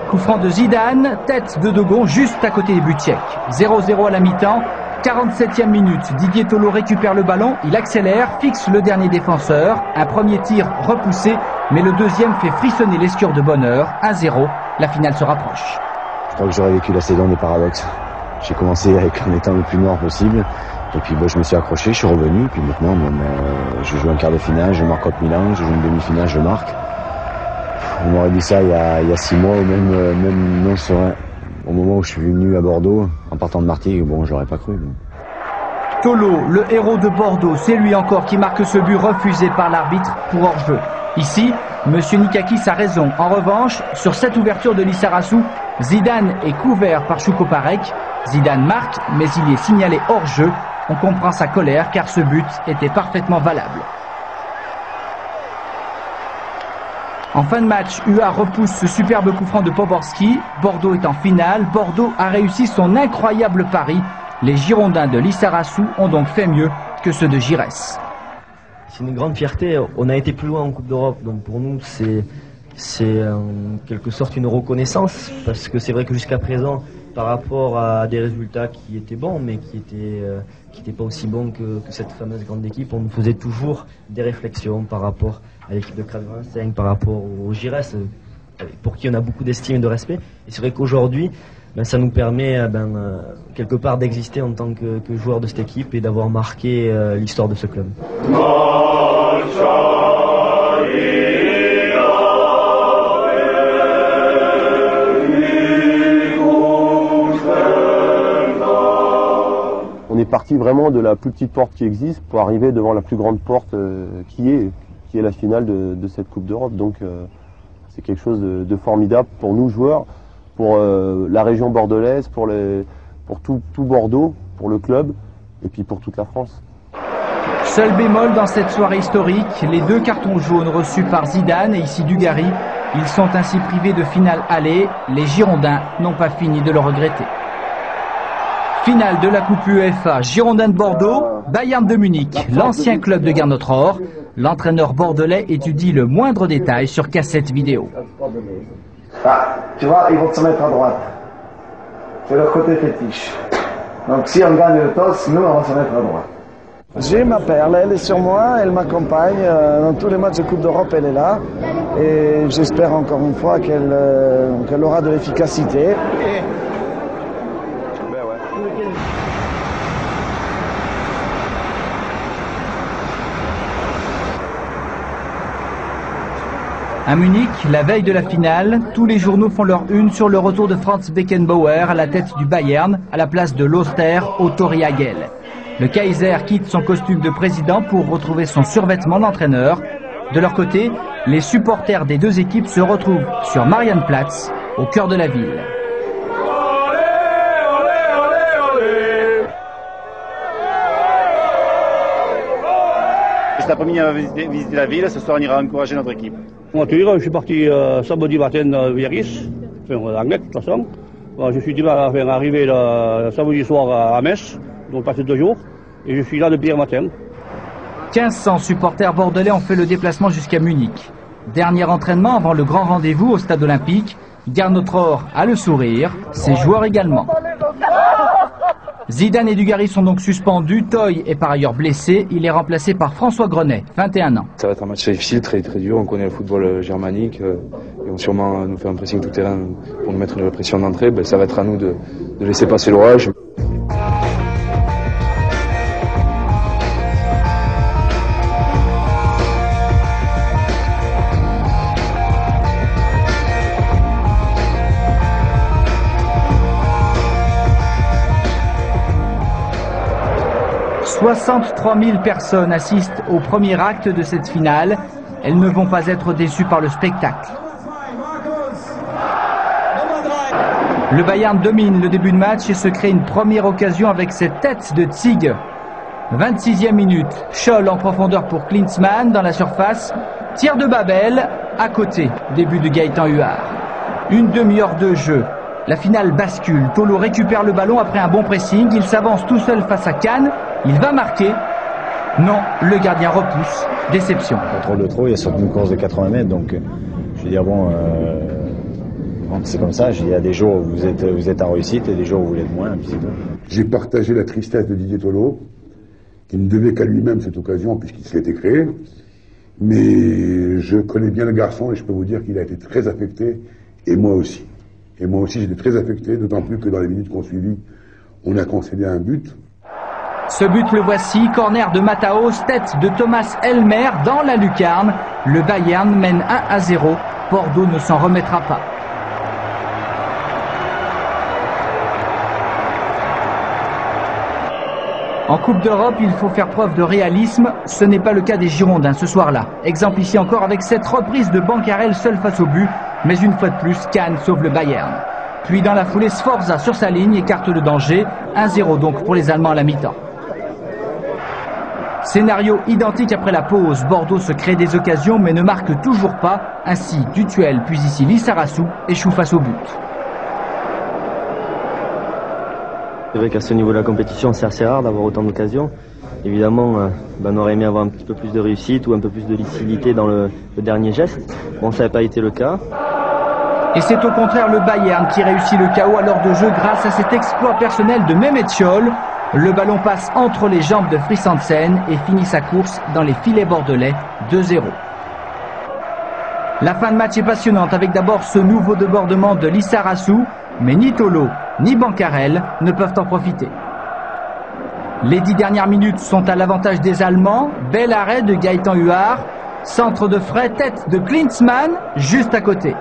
Coup franc de Zidane, tête de Dogon juste à côté des buts tchèques. 0-0 à la mi-temps, 47e minute. Didier Tolo récupère le ballon, il accélère, fixe le dernier défenseur. Un premier tir repoussé, mais le deuxième fait frissonner l'escure de bonheur. 1-0, la finale se rapproche. Je crois que j'aurais vécu la saison des paradoxes. J'ai commencé en étant le plus noir possible. Et puis je me suis accroché, je suis revenu. Puis maintenant, je joue un quart de finale, je marque contre Milan, je joue une demi-finale, je marque. On m'aurait dit ça il y a 6 mois, ou même non serein. Au moment où je suis venu à Bordeaux, en partant de Martigues, bon, j'aurais pas cru. Tolo, le héros de Bordeaux, c'est lui encore qui marque ce but refusé par l'arbitre pour hors-jeu. Ici, Monsieur Nikakis a raison. En revanche, sur cette ouverture de Lissarassou, Zidane est couvert par Chouko-Parek. Zidane marque, mais il est signalé hors-jeu. On comprend sa colère car ce but était parfaitement valable. En fin de match, Huard repousse ce superbe coup franc de Poborský. Bordeaux est en finale. Bordeaux a réussi son incroyable pari. Les Girondins de Lissarassou ont donc fait mieux que ceux de Giresse. C'est une grande fierté. On a été plus loin en Coupe d'Europe. Donc pour nous, c'est en quelque sorte une reconnaissance. Parce que c'est vrai que jusqu'à présent, par rapport à des résultats qui étaient bons, mais qui étaient pas aussi bons que cette fameuse grande équipe, on nous faisait toujours des réflexions par rapport à l'équipe de Craven-5, par rapport aux Giresse, pour qui on a beaucoup d'estime et de respect. Et c'est vrai qu'aujourd'hui, ça nous permet quelque part d'exister en tant que joueur de cette équipe et d'avoir marqué l'histoire de ce club. On est parti vraiment de la plus petite porte qui existe pour arriver devant la plus grande porte qui est la finale de cette Coupe d'Europe. Donc c'est quelque chose de formidable pour nous joueurs, pour la région bordelaise, pour tout Bordeaux, pour le club et puis pour toute la France. Seul bémol dans cette soirée historique, les 2 cartons jaunes reçus par Zidane et ici Dugarry. Ils sont ainsi privés de finale aller. Les Girondins n'ont pas fini de le regretter. Finale de la Coupe UEFA, Girondins de Bordeaux, Bayern de Munich, l'ancien club de Gernot-Rohr. L'entraîneur bordelais étudie le moindre détail sur cassette vidéo. Ah, tu vois, ils vont se mettre à droite. C'est leur côté fétiche. Donc si on gagne le toss, nous on va se mettre à droite. J'ai ma perle, elle est sur moi, elle m'accompagne. Dans tous les matchs de Coupe d'Europe, elle est là. Et j'espère encore une fois qu'elle aura de l'efficacité. À Munich, la veille de la finale, tous les journaux font leur une sur le retour de Franz Beckenbauer à la tête du Bayern, à la place de l'Austère Otto Rehhagel. Le Kaiser quitte son costume de président pour retrouver son survêtement d'entraîneur. De leur côté, les supporters des 2 équipes se retrouvent sur Mariannplatz, au cœur de la ville. C'est la première à visiter la ville, ce soir on ira encourager notre équipe. Moi, je suis parti samedi matin de Biarritz, en anglais de toute façon. Je suis arrivé samedi soir à Metz, donc passé 2 jours, et je suis là depuis hier matin. 1500 supporters bordelais ont fait le déplacement jusqu'à Munich. Dernier entraînement avant le grand rendez-vous au stade olympique. Gernot-Rohr a le sourire, ses joueurs également. Zidane et Dugarry sont donc suspendus. Toye est par ailleurs blessé. Il est remplacé par François Grenet, 21 ans. Ça va être un match difficile, très dur. On connaît le football germanique. Ils vont sûrement nous faire un pressing tout terrain pour nous mettre une pression d'entrée. Ça va être à nous de laisser passer l'orage. « 63 000 personnes assistent au premier acte de cette finale. Elles ne vont pas être déçues par le spectacle. Le Bayern domine le début de match et se crée une première occasion avec cette tête de Tzig. 26e minute, Scholl en profondeur pour Klinsmann dans la surface. Tir de Babel, à côté, début de Gaëtan Huard. Une demi-heure de jeu. La finale bascule. Tolo récupère le ballon après un bon pressing. Il s'avance tout seul face à Kahn. Il va marquer. Non, le gardien repousse. Déception. Contrôle de trop, il y a surtout une course de 80 mètres. Donc, je veux dire, bon, c'est comme ça. Il y a des jours où vous êtes en réussite et des jours où vous l'êtes moins. J'ai partagé la tristesse de Didier Tolo, qui ne devait qu'à lui-même cette occasion puisqu'il se l'était créé. Mais je connais bien le garçon et je peux vous dire qu'il a été très affecté. Et moi aussi. Et moi aussi, j'étais très affecté, d'autant plus que dans les minutes qu'on suivit, on a concédé un but. Ce but, le voici, corner de Mataos, tête de Thomas Elmer dans la lucarne. Le Bayern mène 1-0. Bordeaux ne s'en remettra pas. En Coupe d'Europe, il faut faire preuve de réalisme. Ce n'est pas le cas des Girondins ce soir-là. Exemple ici encore avec cette reprise de Bancarel seul face au but. Mais une fois de plus, Kahn sauve le Bayern. Puis dans la foulée, Sforza sur sa ligne écarte le danger. 1-0 donc pour les Allemands à la mi-temps. Scénario identique après la pause. Bordeaux se crée des occasions mais ne marque toujours pas. Ainsi, Dutuel puis ici Lissarassou échoue face au but. C'est vrai qu'à ce niveau de la compétition, c'est assez rare d'avoir autant d'occasions. Évidemment, on aurait aimé avoir un petit peu plus de réussite ou un peu plus de lucidité dans le dernier geste. Bon, ça n'a pas été le cas. Et c'est au contraire le Bayern qui réussit le KO à l'heure de jeu grâce à cet exploit personnel de Mehmet Scholl. Le ballon passe entre les jambes de Fris Hansen et finit sa course dans les filets bordelais, 2-0. La fin de match est passionnante avec d'abord ce nouveau débordement de Lissarassou, mais ni Tolo ni Bancarel ne peuvent en profiter. Les 10 dernières minutes sont à l'avantage des Allemands. Bel arrêt de Gaëtan Huard. Centre de frais, tête de Klinsmann, juste à côté.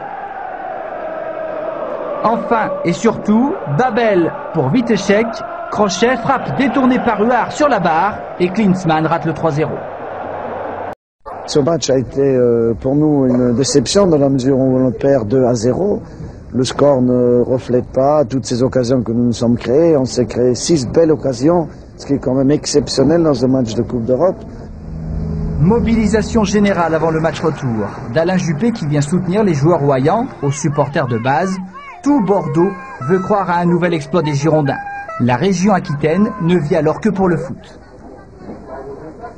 Enfin et surtout, Babel pour Witeczek. Crochet, frappe détournée par Huard sur la barre et Klinsmann rate le 3-0. Ce match a été pour nous une déception dans la mesure où on perd 2-0. Le score ne reflète pas toutes ces occasions que nous nous sommes créées. On s'est créé 6 belles occasions, ce qui est quand même exceptionnel dans un match de Coupe d'Europe. Mobilisation générale avant le match retour d'Alain Juppé qui vient soutenir les joueurs royans, aux supporters de base. Tout Bordeaux veut croire à un nouvel exploit des Girondins. La région Aquitaine ne vit alors que pour le foot.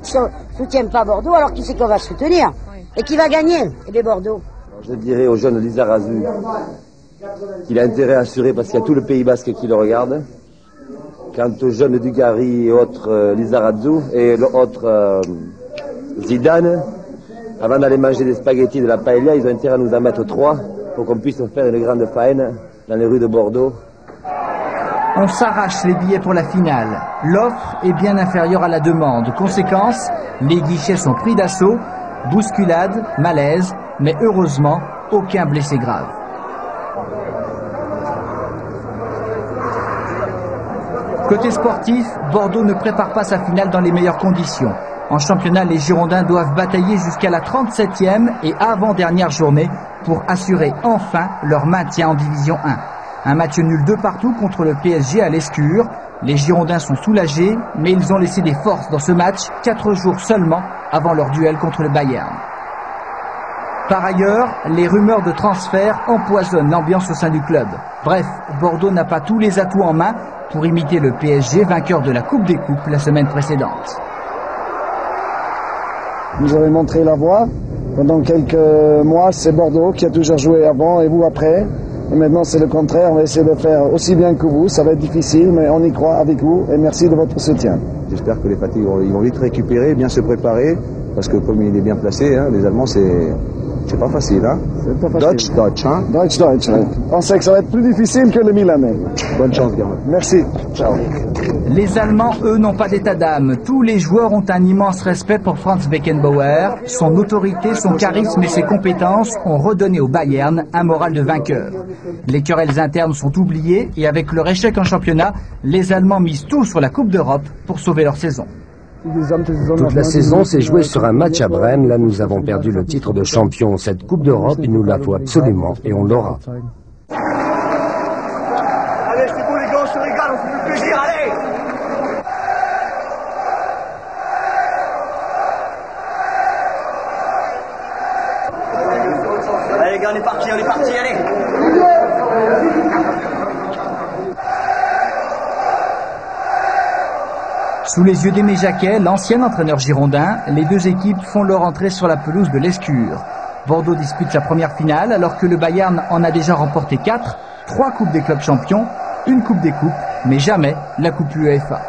Si on ne soutient pas Bordeaux, alors qui c'est qu'on va soutenir? Et qui va gagner? Eh bien Bordeaux. Je dirais au jeune Lizarazu qu'il a intérêt à assurer parce qu'il y a tout le Pays Basque qui le regarde. Quant aux jeunes Dugarry et autres Lizarazu et l'autre Zidane, avant d'aller manger des spaghettis de la paella, ils ont intérêt à nous en mettre 3 pour qu'on puisse faire une grande faine dans les rues de Bordeaux. On s'arrache les billets pour la finale. L'offre est bien inférieure à la demande. Conséquence, les guichets sont pris d'assaut. Bousculade, malaise, mais heureusement, aucun blessé grave. Côté sportif, Bordeaux ne prépare pas sa finale dans les meilleures conditions. En championnat, les Girondins doivent batailler jusqu'à la 37e et avant-dernière journée pour assurer enfin leur maintien en Division 1. Un match nul 2 partout contre le PSG à l'Escure. Les Girondins sont soulagés, mais ils ont laissé des forces dans ce match 4 jours seulement avant leur duel contre le Bayern. Par ailleurs, les rumeurs de transfert empoisonnent l'ambiance au sein du club. Bref, Bordeaux n'a pas tous les atouts en main pour imiter le PSG, vainqueur de la Coupe des Coupes la semaine précédente. Vous avez montré la voie. Pendant quelques mois, c'est Bordeaux qui a toujours joué avant et vous après. Et maintenant, c'est le contraire. On va essayer de faire aussi bien que vous. Ça va être difficile, mais on y croit avec vous. Et merci de votre soutien. J'espère que les fatigues ils vont vite récupérer, bien se préparer. Parce que comme il est bien placé, hein, les Allemands, c'est pas facile. Hein. C'est pas facile. Deutsch, hein. Deutsch. Ouais. On sait que ça va être plus difficile que le Milanais. Bonne chance, gamin. Merci. Ciao. Les Allemands, eux, n'ont pas d'état d'âme. Tous les joueurs ont un immense respect pour Franz Beckenbauer. Son autorité, son charisme et ses compétences ont redonné au Bayern un moral de vainqueur. Les querelles internes sont oubliées et avec leur échec en championnat, les Allemands misent tout sur la Coupe d'Europe pour sauver leur saison. Toute la saison s'est jouée sur un match à Brême. Là, nous avons perdu le titre de champion. Cette Coupe d'Europe, il nous la faut absolument et on l'aura. Allez, c'est bon les gars, on se régale, on se fait plaisir, allez! Allez les gars, on est parti, allez! Sous les yeux d'Aimé Jacquet, l'ancien entraîneur girondin, les deux équipes font leur entrée sur la pelouse de l'Escure. Bordeaux dispute sa première finale alors que le Bayern en a déjà remporté 4, 3 coupes des clubs champions, une coupe des coupes, mais jamais la coupe UEFA.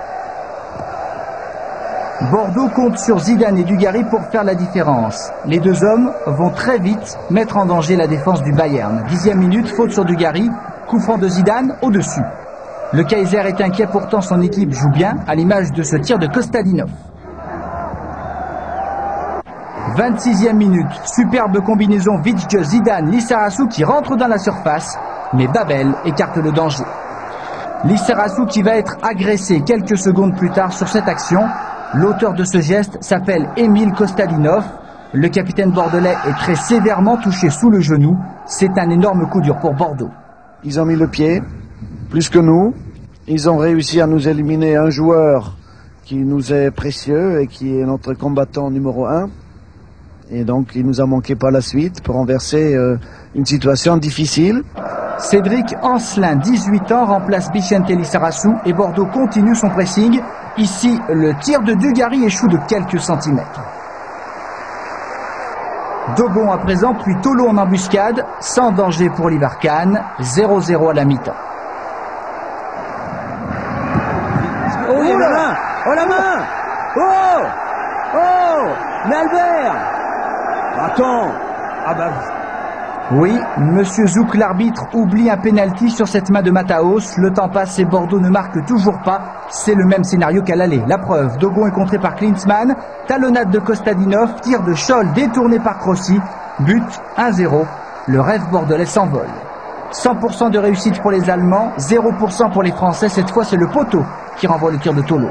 Bordeaux compte sur Zidane et Dugarry pour faire la différence. Les deux hommes vont très vite mettre en danger la défense du Bayern. 10e minute, faute sur Dugarry, coup franc de Zidane au-dessus. Le Kaiser est inquiet, pourtant son équipe joue bien, à l'image de ce tir de Kostadinov. 26e minute, superbe combinaison Vitge, Zidane, Lissarassou qui rentre dans la surface, mais Babel écarte le danger. Lissarassou qui va être agressé quelques secondes plus tard sur cette action. L'auteur de ce geste s'appelle Emile Kostadinov. Le capitaine bordelais est très sévèrement touché sous le genou. C'est un énorme coup dur pour Bordeaux. Ils ont mis le pied, plus que nous. Ils ont réussi à nous éliminer un joueur qui nous est précieux et qui est notre combattant numéro 1. Et donc, il nous a manqué par la suite pour renverser une situation difficile. Cédric Ancelin, 18 ans, remplace Vicente Lissarassou et Bordeaux continue son pressing. Ici, le tir de Dugarry échoue de quelques centimètres. Dogon à présent, puis Tolo en embuscade, sans danger pour l'Ivarcane, 0-0 à la mi-temps. Oh, il y a la main! Oh, la main! Oh! Oh! Mais Albert! Attends! Ah bah... Oui, Monsieur Zouk, l'arbitre, oublie un pénalty sur cette main de Mataos. Le temps passe et Bordeaux ne marque toujours pas. C'est le même scénario qu'à l'aller. La preuve, Dogon est contré par Klinsmann. Talonnade de Kostadinov, tir de Scholl détourné par Crossi. But 1-0. Le rêve bordelais s'envole. 100% de réussite pour les Allemands, 0% pour les Français. Cette fois, c'est le poteau qui renvoie le tir de Tolo.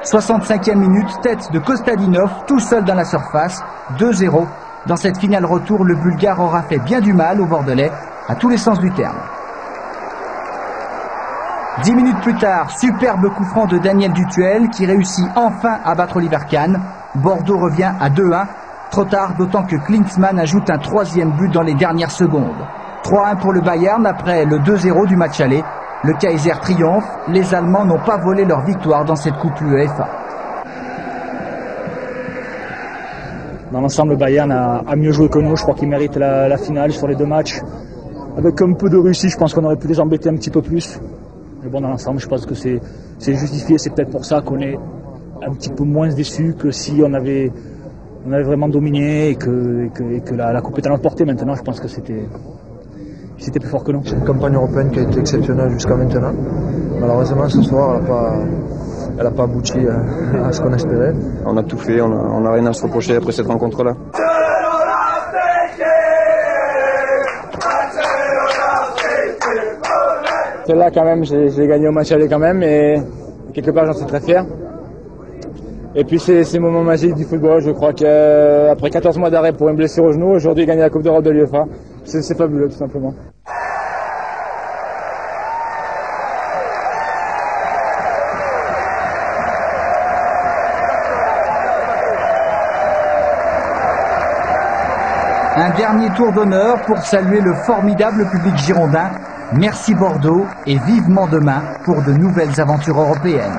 65e minute, tête de Kostadinov, tout seul dans la surface. 2-0. Dans cette finale retour, le Bulgare aura fait bien du mal aux Bordelais, à tous les sens du terme. 10 minutes plus tard, superbe coup franc de Daniel Dutuel qui réussit enfin à battre Oliver Kahn. Bordeaux revient à 2-1. Trop tard, d'autant que Klinsmann ajoute un 3e but dans les dernières secondes. 3-1 pour le Bayern après le 2-0 du match aller. Le Kaiser triomphe. Les Allemands n'ont pas volé leur victoire dans cette coupe UEFA. Dans l'ensemble, le Bayern a mieux joué que nous. Je crois qu'il mérite la finale sur les 2 matchs. Avec un peu de réussite, je pense qu'on aurait pu les embêter un petit peu plus. Mais bon, dans l'ensemble, je pense que c'est justifié. C'est peut-être pour ça qu'on est un petit peu moins déçu que si on avait vraiment dominé et que la coupe est à notre portée. Maintenant, je pense que c'était plus fort que nous. C'est une campagne européenne qui a été exceptionnelle jusqu'à maintenant. Malheureusement, ce soir, elle n'a pas abouti à ce qu'on espérait. On a tout fait, on n'a rien à se reprocher après cette rencontre-là. Celle-là, quand même, j'ai gagné au match aller quand même, et quelque part, j'en suis très fier. Et puis, c'est ces moments magiques du football. Je crois qu'après 14 mois d'arrêt pour une blessure au genou, aujourd'hui, gagner la Coupe d'Europe de l'UEFA, c'est fabuleux, tout simplement. Un dernier tour d'honneur pour saluer le formidable public girondin. Merci Bordeaux et vivement demain pour de nouvelles aventures européennes.